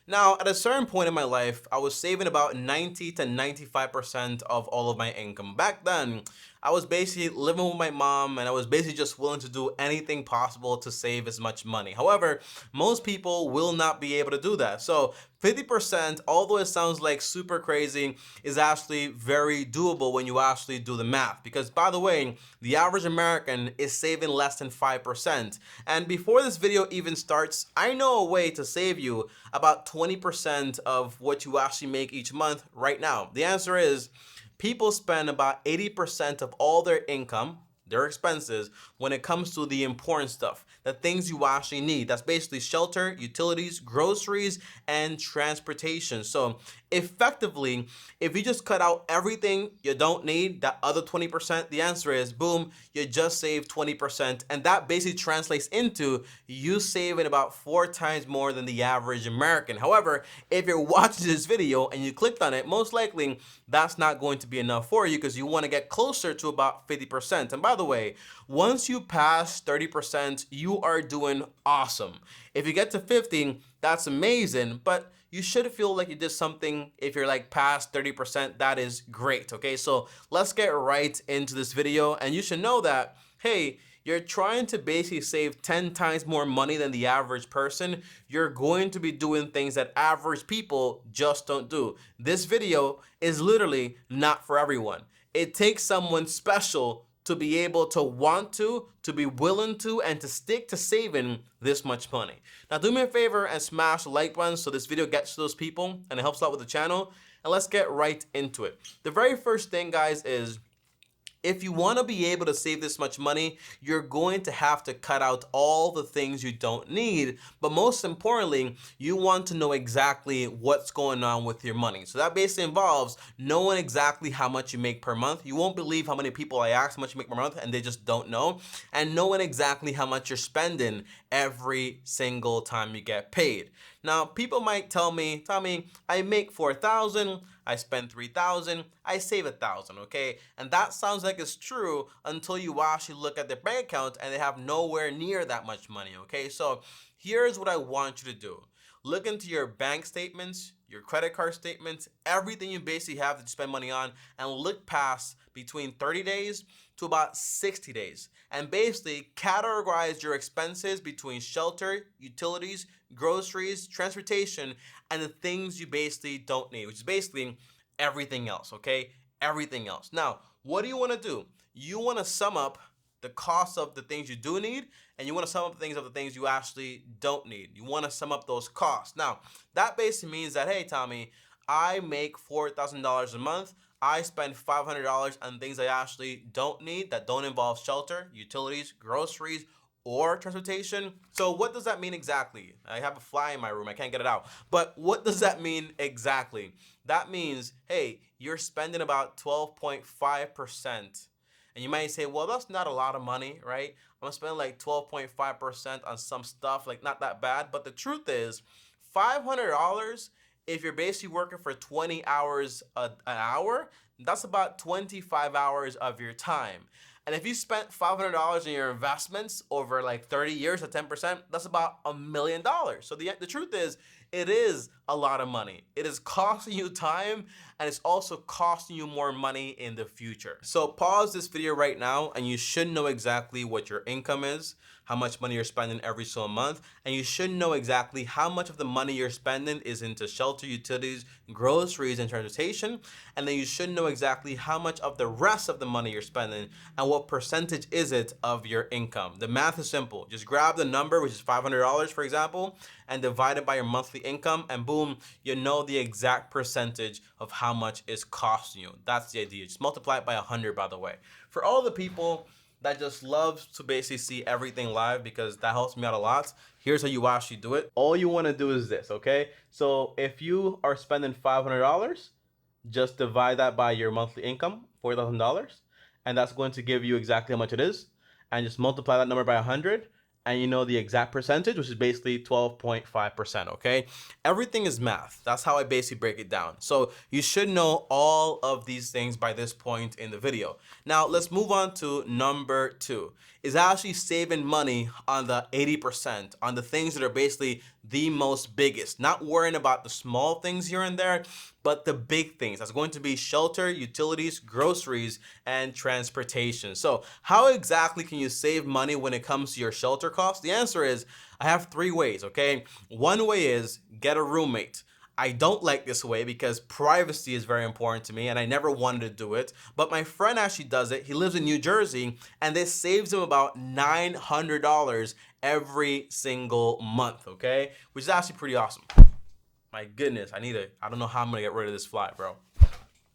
Now, at a certain point in my life, I was saving about 90 to 95% of all of my income. Back then, I was basically living with my mom and I was basically just willing to do anything possible to save as much money. However, most people will not be able to do that. So 50%, although it sounds like super crazy, is actually very doable when you actually do the math. Because by the way, the average American is saving less than 5%. And before this video even starts, I know a way to save you about 20% of what you actually make each month right now. The answer is people spend about 80% of all their income, their expenses, when it comes to the important stuff, the things you actually need. That's basically shelter, utilities, groceries, and transportation. So effectively, if you just cut out everything you don't need, that other 20%, the answer is boom, you just saved 20%. And that basically translates into you saving about 4 times more than the average American. However, if you're watching this video and you clicked on it, most likely that's not going to be enough for you because you want to get closer to about 50%. And by the way, once you pass 30%, you are doing awesome. If you get to 50, that's amazing, but you should feel like you did something. If you're like past 30%, that is great. Okay, so let's get right into this video. And you should know that, hey, you're trying to basically save 10 times more money than the average person. You're going to be doing things that average people just don't do. This video is literally not for everyone. It takes someone special to be able to want to be willing to, and to stick to saving this much money. Now do me a favor and smash the like button so this video gets to those people and it helps out with the channel. And let's get right into it. The very first thing, guys, is if you want to be able to save this much money, you're going to have to cut out all the things you don't need. But most importantly, you want to know exactly what's going on with your money. So that basically involves knowing exactly how much you make per month. You won't believe how many people I ask how much you make per month and they just don't know. And knowing exactly how much you're spending every single time you get paid. Now, people might tell me, Tommy, I make 4,000, I spend 3,000, I save 1,000, okay? And that sounds like it's true until you actually look at their bank account and they have nowhere near that much money, okay? So here's what I want you to do. Look into your bank statements, your credit card statements, everything you basically have to spend money on, and look past between 30 days to about 60 days. And basically categorize your expenses between shelter, utilities, groceries, transportation, and the things you basically don't need, which is basically everything else, okay? Everything else. Now, what do you want to do? You want to sum up the cost of the things you do need, and you want to sum up the things you actually don't need. You want to sum up those costs. Now, that basically means that, hey, Tommy, I make $4,000 a month. I spend $500 on things I actually don't need that don't involve shelter, utilities, groceries, or transportation. So what does that mean exactly? I have a fly in my room, I can't get it out. But what does that mean exactly? That means, hey, you're spending about 12.5%. And you might say, well, that's not a lot of money, right? I'm spending like 12.5% on some stuff, like not that bad. But the truth is, $500, if you're basically working for 20 hours an hour, that's about 25 hours of your time. And if you spent $500 in your investments over like 30 years at 10%, that's about $1 million. So the truth is, it is a lot of money. It is costing you time, and it's also costing you more money in the future. So pause this video right now, and you should know exactly what your income is, how much money you're spending every single month, and you should know exactly how much of the money you're spending is into shelter, utilities, groceries, and transportation. And then you should know exactly how much of the rest of the money you're spending and what percentage is it of your income. The math is simple. Just grab the number, which is $500, for example, and divide it by your monthly income, and boom, you know the exact percentage of how much it's costing you. That's the idea. Just multiply it by 100, by the way. For all the people that just loves to basically see everything live, because that helps me out a lot, here's how you actually do it. All you want to do is this, okay? So if you are spending $500, just divide that by your monthly income, $4,000, and that's going to give you exactly how much it is. And just multiply that number by 100, and you know the exact percentage, which is basically 12.5%, okay? Everything is math. That's how I basically break it down. So you should know all of these things by this point in the video. Now, let's move on to number 2. is actually saving money on the 80%, on the things that are basically the most biggest. Not worrying about the small things here and there, but the big things. That's going to be shelter, utilities, groceries, and transportation. So how exactly can you save money when it comes to your shelter costs? The answer is I have 3 ways, okay? One way is get a roommate. I don't like this way because privacy is very important to me and I never wanted to do it. But my friend actually does it. He lives in New Jersey and this saves him about $900 every single month, okay? Which is actually pretty awesome. My goodness, I don't know how I'm gonna get rid of this fly, bro.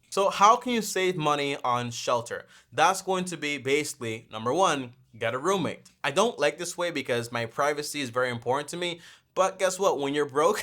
So how can you save money on shelter? That's going to be basically, number one, get a roommate. I don't like this way because my privacy is very important to me. But guess what? When you're broke,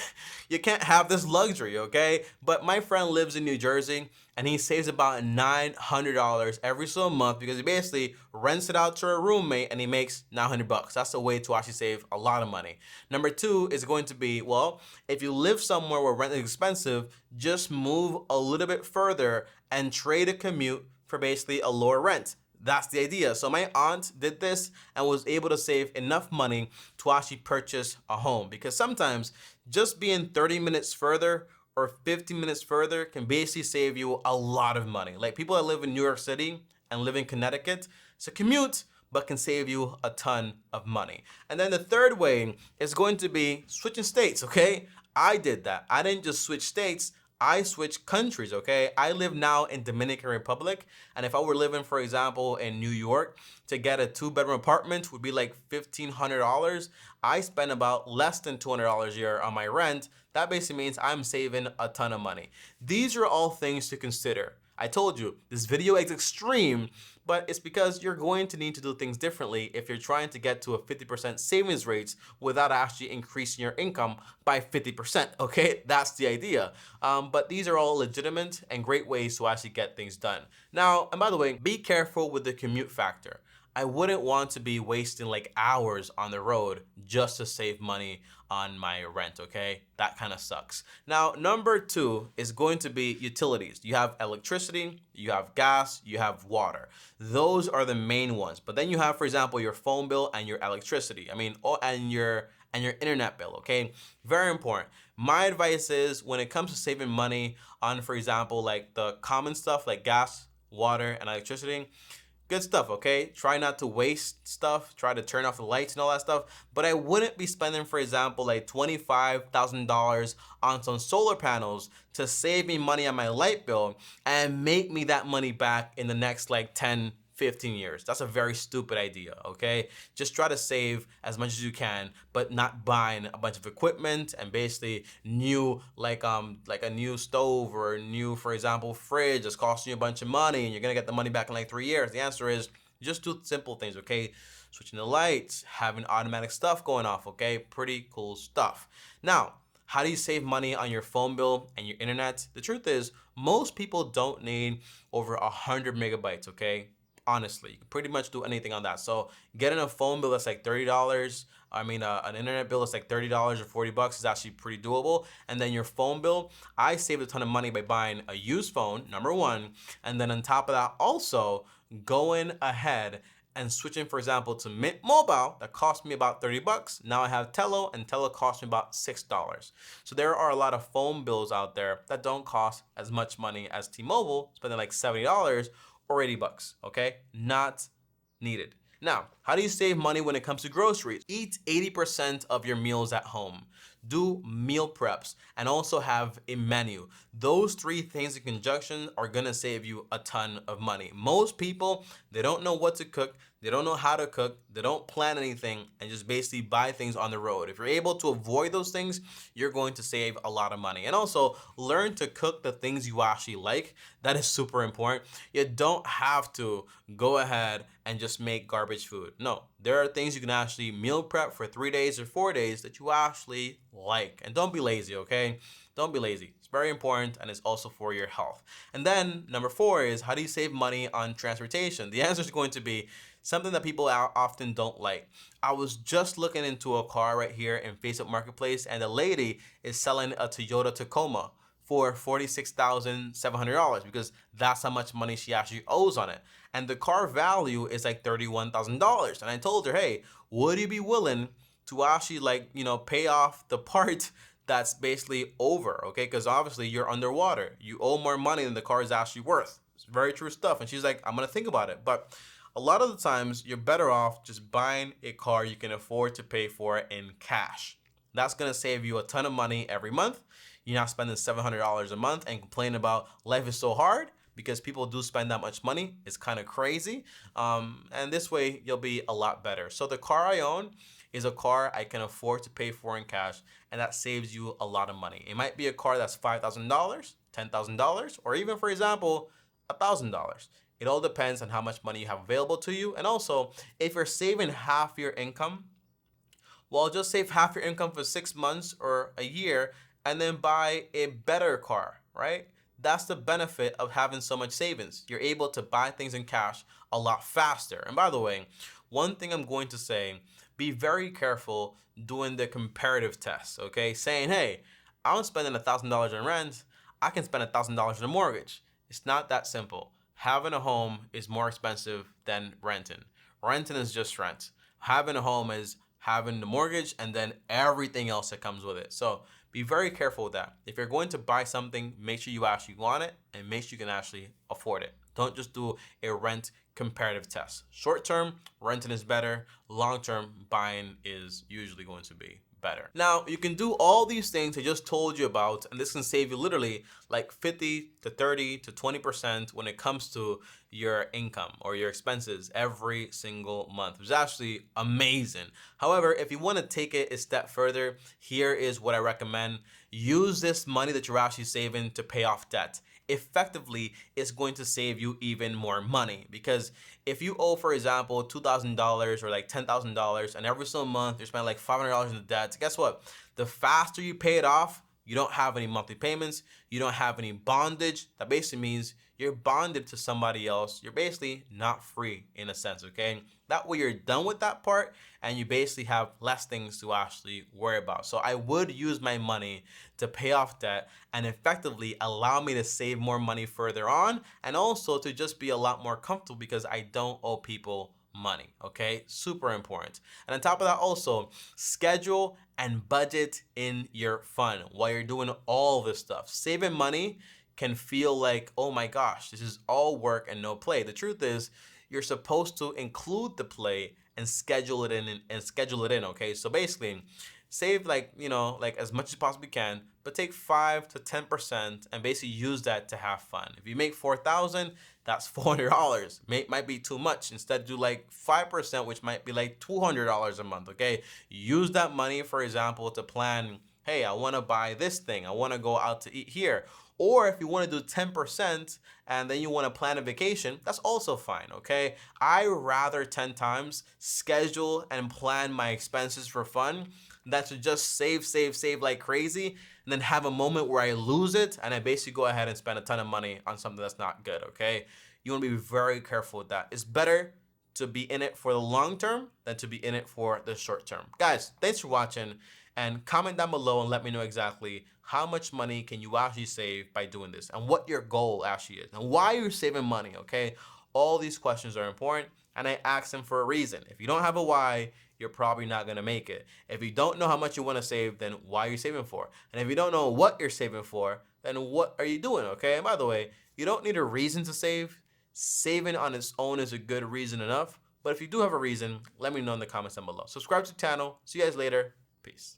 you can't have this luxury, okay? But my friend lives in New Jersey and he saves about $900 every single month because he basically rents it out to a roommate and he makes $900. That's a way to actually save a lot of money. Number two is going to be, well, if you live somewhere where rent is expensive, just move a little bit further and trade a commute for basically a lower rent. That's the idea. So my aunt did this and was able to save enough money to actually purchase a home, because sometimes just being 30 minutes further or 50 minutes further can basically save you a lot of money. Like people that live in New York City and live in Connecticut, it's a commute, but can save you a ton of money. And then the third way is going to be switching states, okay? I did that. I didn't just switch states, I switched countries, okay? I live now in Dominican Republic, and if I were living, for example, in New York, to get a 2-bedroom apartment would be like $1,500. I spend about less than $200 a year on my rent. That basically means I'm saving a ton of money. These are all things to consider. I told you, this video is extreme, but it's because you're going to need to do things differently if you're trying to get to a 50% savings rate without actually increasing your income by 50%, okay? That's the idea. But these are all legitimate and great ways to actually get things done. Now, and by the way, be careful with the commute factor. I wouldn't want to be wasting like hours on the road just to save money on my rent, okay? That kind of sucks. Now, number two is going to be utilities. You have electricity, you have gas, you have water. Those are the main ones. But then you have, for example, your phone bill and your electricity. And your internet bill, okay? Very important. My advice is when it comes to saving money on, for example, like the common stuff like gas, water, and electricity, good stuff, okay? Try not to waste stuff. Try to turn off the lights and all that stuff. But I wouldn't be spending, for example, like $25,000 on some solar panels to save me money on my light bill and make me that money back in the next like 10, 15 years. That's a very stupid idea, okay? Just try to save as much as you can, but not buying a bunch of equipment and basically new, like a new stove or a new, for example, fridge that's costing you a bunch of money and you're gonna get the money back in like 3 years. The answer is just do simple things, okay? Switching the lights, having automatic stuff going off, okay? Pretty cool stuff. Now, how do you save money on your phone bill and your internet? The truth is, most people don't need over 100 megabytes, okay? Honestly, you can pretty much do anything on that. So getting a phone bill that's like $30, an internet bill that's like $30 or $40 is actually pretty doable. And then your phone bill, I saved a ton of money by buying a used phone, number one. And then on top of that, also going ahead and switching, for example, to Mint Mobile that cost me about $30. Now I have Tello, and Tello cost me about $6. So there are a lot of phone bills out there that don't cost as much money as T-Mobile, spending like $70 or $80, okay? Not needed. Now, how do you save money when it comes to groceries? Eat 80% of your meals at home. Do meal preps and also have a menu. Those 3 things in conjunction are gonna save you a ton of money. Most people, they don't know what to cook, they don't know how to cook, they don't plan anything, and just basically buy things on the road. If you're able to avoid those things, you're going to save a lot of money. And also, learn to cook the things you actually like. That is super important. You don't have to go ahead and just make garbage food. No, there are things you can actually meal prep for 3 days or 4 days that you actually like. And don't be lazy, okay? Don't be lazy. It's very important and it's also for your health. And then number 4 is, how do you save money on transportation? The answer is going to be something that people often don't like. I was just looking into a car right here in Facebook Marketplace, and the lady is selling a Toyota Tacoma for $46,700 because that's how much money she actually owes on it. And the car value is like $31,000. And I told her, hey, would you be willing to actually pay off the part that's basically over, okay? Because obviously you're underwater. You owe more money than the car is actually worth. It's very true stuff. And she's like, I'm gonna think about it. But a lot of the times you're better off just buying a car you can afford to pay for in cash. That's gonna save you a ton of money every month. You're not spending $700 a month and complaining about life is so hard, because people do spend that much money. It's kind of crazy. And this way you'll be a lot better. So the car I own is a car I can afford to pay for in cash, and that saves you a lot of money. It might be a car that's $5,000, $10,000, or even, for example, $1,000. It all depends on how much money you have available to you. And also, if you're saving half your income, well, just save half your income for 6 months or a year and then buy a better car, right? That's the benefit of having so much savings. You're able to buy things in cash a lot faster. And by the way, one thing I'm going to say, be very careful doing the comparative test, okay? Saying, hey, I'm spending $1,000 in rent, I can spend $1,000 in a mortgage. It's not that simple. Having a home is more expensive than renting. Renting is just rent. Having a home is having the mortgage and then everything else that comes with it. So be very careful with that. If you're going to buy something, make sure you actually want it and make sure you can actually afford it. Don't just do a rent comparative test. Short term, renting is better. Long term, buying is usually going to be better. Now, you can do all these things I just told you about, and this can save you literally like 50 to 30 to 20% when it comes to your income or your expenses every single month. It's actually amazing. However, if you want to take it a step further, here is what I recommend. Use this money that you're actually saving to pay off debt. Effectively, it's going to save you even more money, because if you owe, for example, $2,000 or like $10,000 and every single month you're spending like $500 in the debt, guess what? The faster you pay it off, you don't have any monthly payments, you don't have any bondage. That basically means you're bonded to somebody else. You're basically not free in a sense, okay? That way you're done with that part and you basically have less things to actually worry about. So I would use my money to pay off debt and effectively allow me to save more money further on, and also to just be a lot more comfortable because I don't owe people money, okay? Super important. And on top of that, also schedule and budget in your fund while you're doing all this stuff. Saving money can feel like, oh my gosh, this is all work and no play. The truth is, you're supposed to include the play and schedule it in, okay? So basically, save like as much as you possibly can, but take 5 to 10% and basically use that to have fun. If you make $4,000, that's $400. Might be too much. Instead, do like 5%, which might be like $200 a month, okay? Use that money, for example, to plan, hey, I want to buy this thing. I want to go out to eat here. Or if you want to do 10% and then you want to plan a vacation, that's also fine, okay? I rather 10 times schedule and plan my expenses for fun than to just save like crazy and then have a moment where I lose it and I basically go ahead and spend a ton of money on something that's not good, okay? You want to be very careful with that. It's better to be in it for the long term than to be in it for the short term. Guys, thanks for watching, and comment down below and let me know exactly how much money can you actually save by doing this and what your goal actually is and why you're saving money, okay? All these questions are important and I ask them for a reason. If you don't have a why, you're probably not gonna make it. If you don't know how much you wanna save, then why are you saving for? And if you don't know what you're saving for, then what are you doing, okay? And by the way, you don't need a reason to save. Saving on its own is a good reason enough. But if you do have a reason, let me know in the comments down below. Subscribe to the channel. See you guys later. Peace.